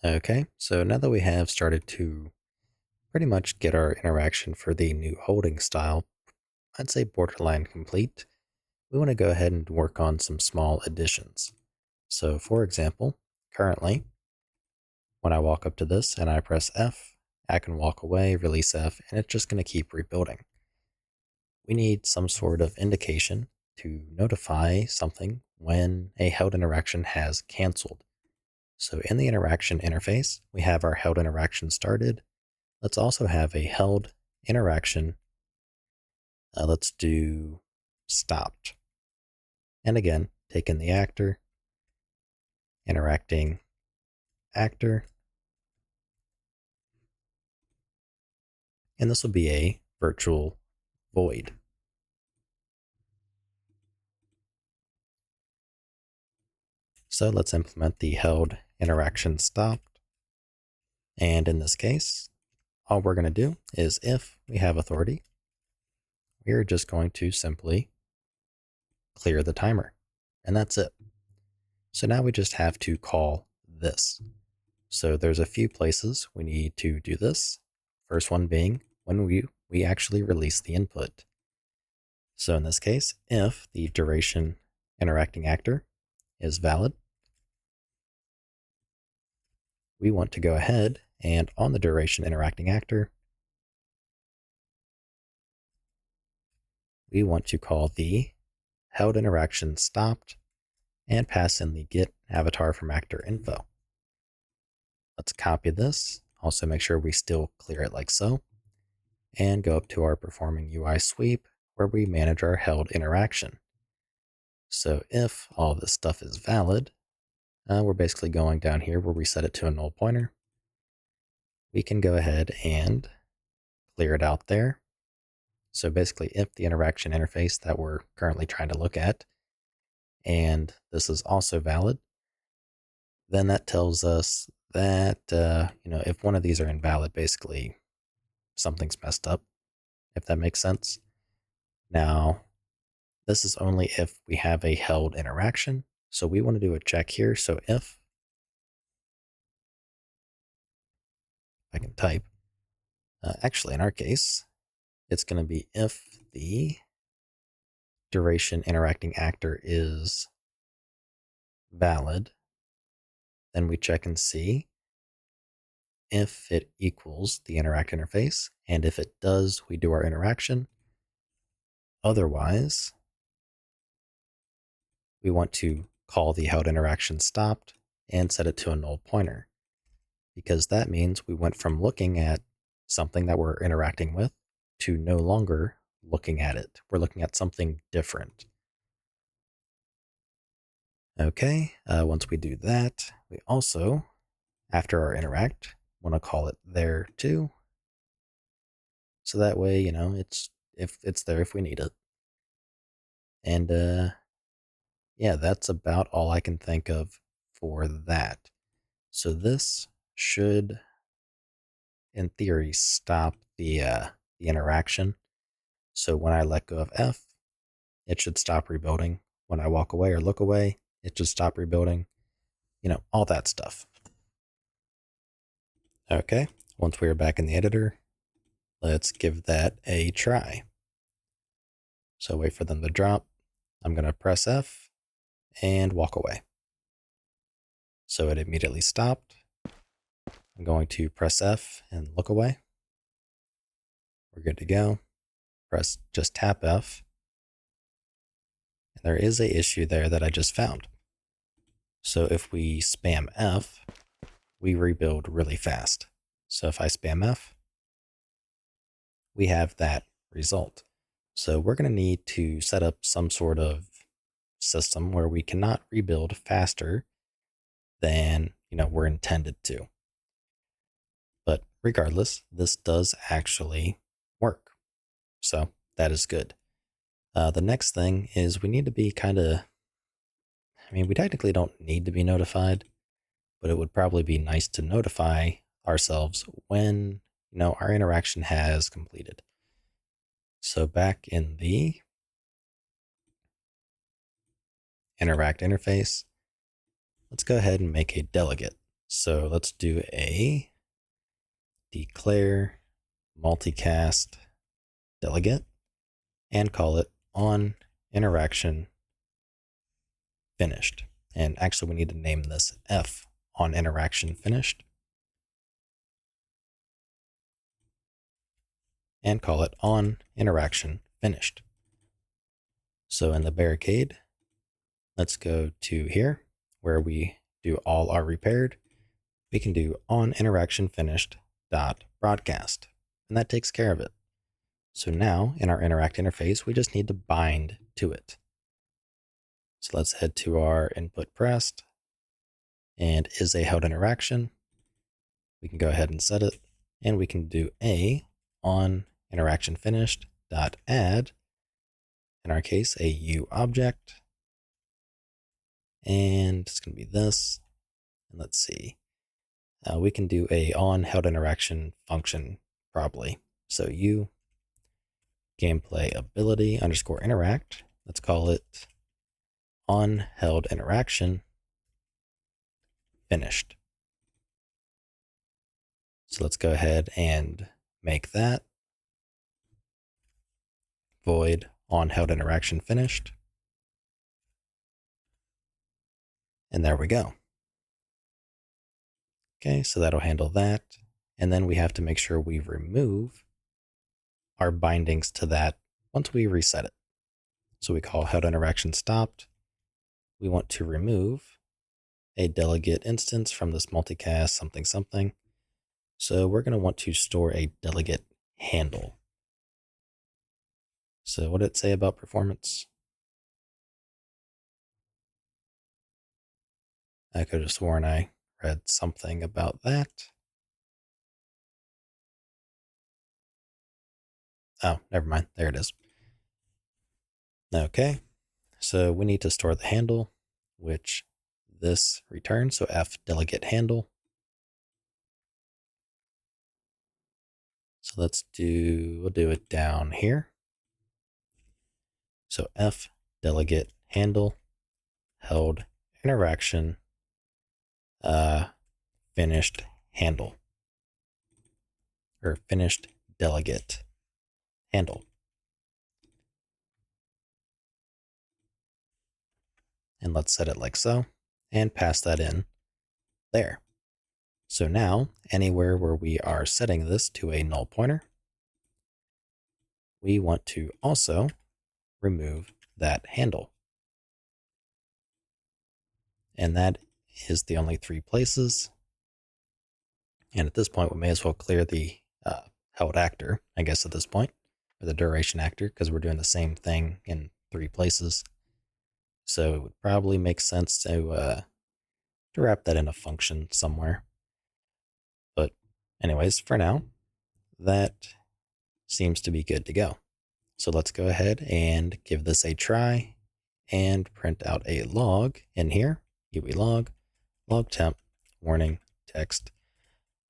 Okay, so now that we have started to pretty much get our interaction for the new holding style, I'd say borderline complete, we want to go ahead and work on some small additions. So for example, currently, when I walk up to this and I press F, I can walk away, release F, and it's just going to keep rebuilding. We need some sort of indication to notify something when a held interaction has canceled. So in the interaction interface, we have our held interaction started. Let's also have a held interaction. Let's do stopped. And again, take in the actor, interacting actor, and this will be a virtual void. So let's implement the held interaction stopped. And in this case, all we're going to do is if we have authority, we're just going to simply clear the timer. And that's it. So now we just have to call this. So there's a few places we need to do this. First one being when we actually release the input. So in this case, if the duration interacting actor is valid, we want to go ahead and on the duration interacting actor, we want to call the held interaction stopped and pass in the get avatar from actor info. Let's copy this. Also make sure we still clear it like so. And go up to our performing UI sweep where we manage our held interaction. So if all this stuff is valid, we're basically going down here where we set it to a null pointer. We can go ahead and clear it out there. So basically, if the interaction interface that we're currently trying to look at, and this is also valid, then that tells us that, if one of these are invalid, basically something's messed up, if that makes sense. Now, this is only if we have a held interaction. So we want to do a check here. So if I can type, actually in our case, it's going to be if the duration interacting actor is valid, then we check and see if it equals the interact interface. And if it does, we do our interaction. Otherwise, we want to call the held interaction stopped and set it to a null pointer, because that means we went from looking at something that we're interacting with to no longer looking at it. We're looking at something different. Okay, once we do that, we also, after our interact, want to call it there too. So that way, it's there if we need it. And yeah, that's about all I can think of for that. So this should, in theory, stop the interaction. So when I let go of F, it should stop rebuilding. When I walk away or look away, it should stop rebuilding. All that stuff. Okay, once we are back in the editor, let's give that a try. So wait for them to drop. I'm going to press F and walk away. So it immediately stopped. I'm going to press F and look away. We're good to go. Just tap F. And there is a issue there that I just found. So if we spam F, we rebuild really fast. So if I spam F, we have that result. So we're going to need to set up some sort of system where we cannot rebuild faster than we're intended to. But regardless, this does actually work. So that is good. The next thing is we need to be we technically don't need to be notified, but it would probably be nice to notify ourselves when, our interaction has completed. So back in the interact interface, let's go ahead and make a delegate. So let's do a declare multicast delegate and call it on interaction finished. And actually, we need to name this F on interaction finished and call it on interaction finished. So in the barricade, let's go to here where we do all are repaired. We can do on interaction finished dot broadcast, and that takes care of it. So now in our interact interface, we just need to bind to it. So let's head to our input pressed and is a held interaction. We can go ahead and set it, and we can do a on interaction finished dot add, in our case, a U object. And it's going to be this. And let's see. We can do a on held interaction function probably. So U gameplay ability underscore interact. Let's call it on held interaction finished. So let's go ahead and make that void on held interaction finished. And there we go. Okay, so that'll handle that. And then we have to make sure we remove our bindings to that once we reset it. So we call held interaction stopped. We want to remove a delegate instance from this multicast something something. So we're going to want to store a delegate handle. So what did it say about performance? I could have sworn I read something about that. Oh, never mind. There it is. Okay, so we need to store the handle, which this returns. So F delegate handle. So we'll do it down here. So F delegate handle held interaction finished handle, or finished delegate handle. And let's set it like so and pass that in there. So now anywhere where we are setting this to a null pointer, we want to also remove that handle. And that is the only 3 places. And at this point, we may as well clear the held actor, I guess, at this point, or the duration actor, because we're doing the same thing in 3 places. So it would probably make sense to wrap that in a function somewhere. But anyways, for now, that seems to be good to go. So let's go ahead and give this a try and print out a log in here, UE log temp, warning, text,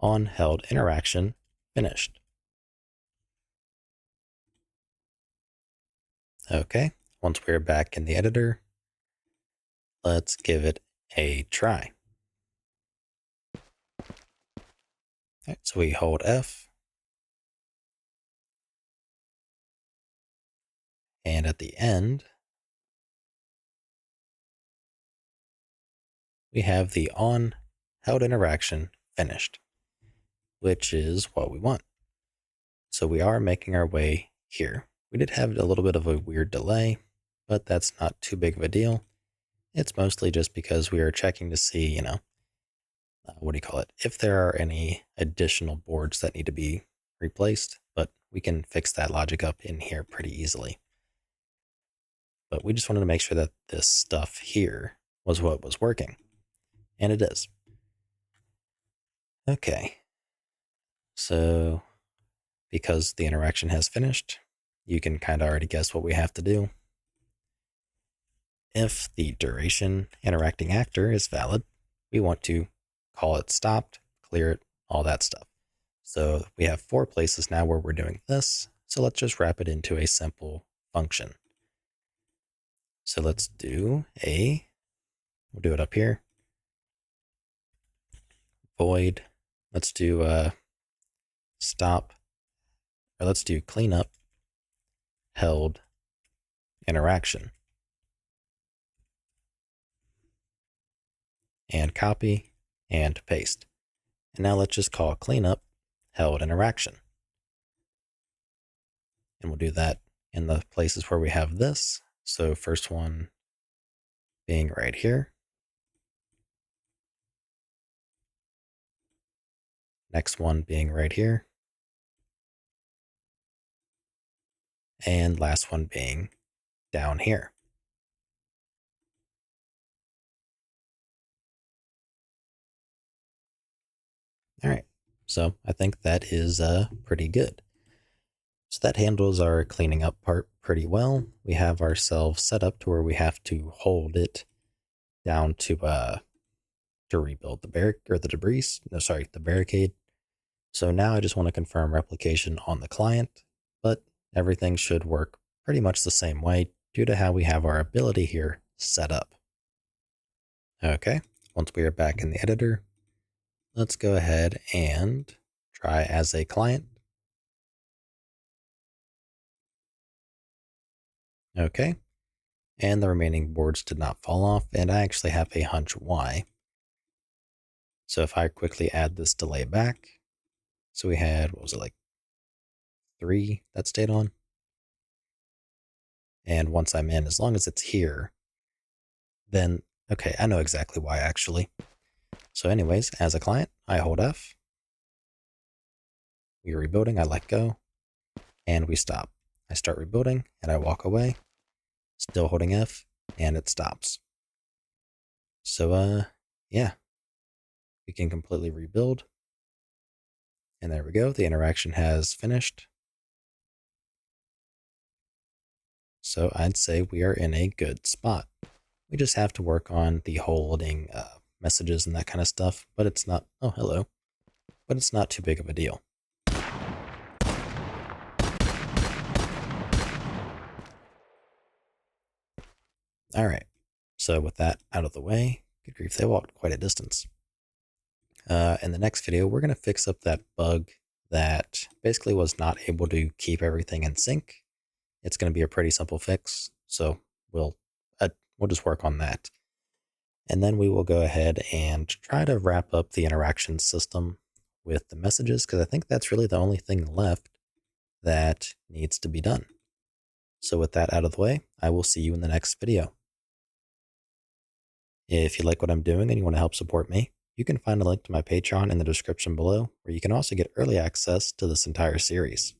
on held interaction finished. Okay, once we're back in the editor, let's give it a try. Okay, so we hold F, and at the end, we have the on held interaction finished, which is what we want. So we are making our way here. We did have a little bit of a weird delay, but that's not too big of a deal. It's mostly just because we are checking to see, if there are any additional boards that need to be replaced, but we can fix that logic up in here pretty easily. But we just wanted to make sure that this stuff here was what was working, and it is. Okay, so because the interaction has finished, you can kind of already guess what we have to do. If the duration interacting actor is valid, we want to call it stopped, clear it, all that stuff. So we have 4 places now where we're doing this. So let's just wrap it into a simple function. So let's do we'll do it up here. void. Let's do stop, or let's do cleanup held interaction. And copy and paste. And now let's just call cleanup held interaction. And we'll do that in the places where we have this. So first one being right here. Next one being right here. And last one being down here. All right, so I think that is pretty good. So that handles our cleaning up part pretty well. We have ourselves set up to where we have to hold it down to rebuild the debris. No, sorry, the barricade. So now I just want to confirm replication on the client, but everything should work pretty much the same way due to how we have our ability here set up. Okay, once we are back in the editor, let's go ahead and try as a client. Okay, and the remaining boards did not fall off, and I actually have a hunch why. So if I quickly add this delay back, so we had, what was it, like 3 that stayed on? And once I'm in, as long as it's here, then, okay, I know exactly why actually. So anyways, as a client, I hold F, we are rebuilding, I let go, and we stop. I start rebuilding, and I walk away, still holding F, and it stops. So, yeah, we can completely rebuild. And there we go, the interaction has finished. So I'd say we are in a good spot. We just have to work on the holding messages and that kind of stuff, but it's not, oh, hello, but it's not too big of a deal. All right, so with that out of the way, good grief, they walked quite a distance. In the next video, we're going to fix up that bug that basically was not able to keep everything in sync. It's going to be a pretty simple fix, so we'll just work on that. And then we will go ahead and try to wrap up the interaction system with the messages, because I think that's really the only thing left that needs to be done. So with that out of the way, I will see you in the next video. If you like what I'm doing and you want to help support me, you can find a link to my Patreon in the description below, where you can also get early access to this entire series.